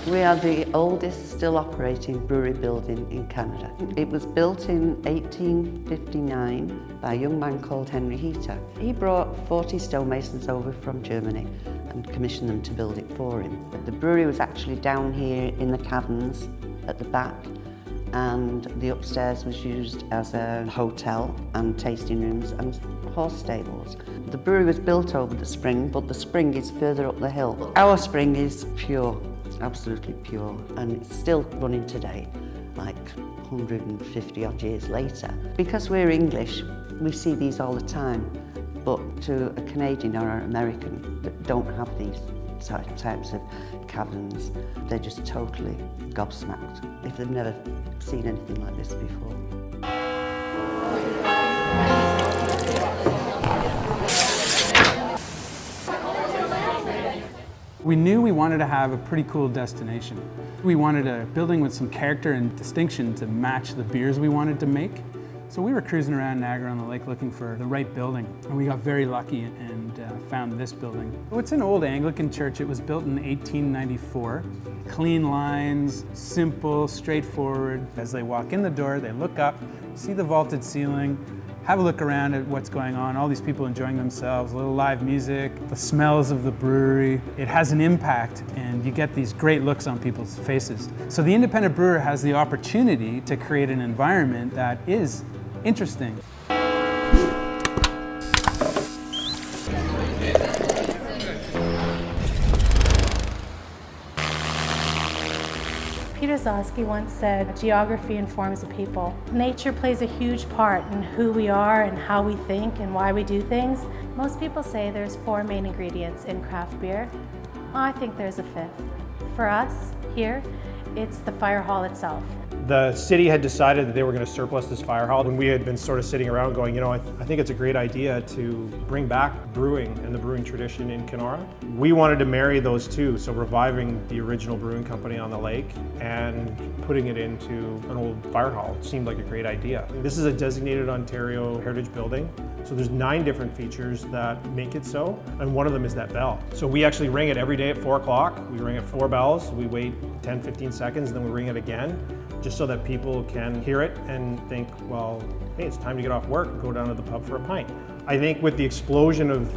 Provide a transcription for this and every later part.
We are the oldest still operating brewery building in Canada. It was built in 1859 by a young man called Henry. He brought 40 stonemasons over from Germany and commissioned them to build it for him. But the brewery was actually down here in the caverns at the back, and the upstairs was used as a hotel and tasting rooms and horse stables. The brewery was built over the spring, but the spring is further up the hill. Our spring is pure, absolutely pure, and it's still running today, like 150 odd years later. Because we're English, we see these all the time, but to a Canadian or an American that don't have these types of caverns, they're just totally gobsmacked if they've never seen anything like this before. We knew we wanted to have a pretty cool destination. We wanted a building with some character and distinction to match the beers we wanted to make. So we were cruising around Niagara-on-the-Lake looking for the right building, and we got very lucky and found this building. It's an old Anglican church. It was built in 1894. Clean lines, simple, straightforward. As they walk in the door, they look up, see the vaulted ceiling, have a look around at what's going on, all these people enjoying themselves, a little live music, the smells of the brewery. It has an impact, and you get these great looks on people's faces. So the independent brewer has the opportunity to create an environment that is interesting. Peter Zosky once said, geography informs a people. Nature plays a huge part in who we are and how we think and why we do things. Most people say there's 4 main ingredients in craft beer. I think there's a 5th. For us, here, it's the fire hall itself. The city had decided that they were going to surplus this fire hall, and we had been sort of sitting around going, I think it's a great idea to bring back brewing and the brewing tradition in Kenora. We wanted to marry those two, so reviving the original brewing company on the lake and putting it into an old fire hall. It seemed like a great idea. This is a designated Ontario heritage building, so there's 9 different features that make it so, and one of them is that bell. So we actually ring it every day at 4 o'clock. We ring it 4 bells, we wait 10-15 seconds, and then we ring it again, just so that people can hear it and think, well, hey, it's time to get off work and go down to the pub for a pint. I think with the explosion of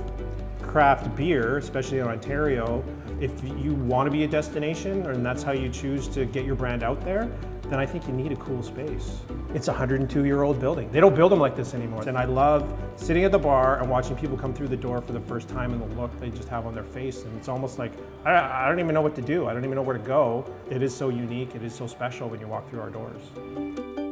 craft beer, especially in Ontario, if you want to be a destination and that's how you choose to get your brand out there, then I think you need a cool space. It's a 102-year-old building. They don't build them like this anymore. And I love sitting at the bar and watching people come through the door for the first time and the look they just have on their face. And it's almost like, I don't even know what to do. I don't even know where to go. It is so unique. It is so special when you walk through our doors.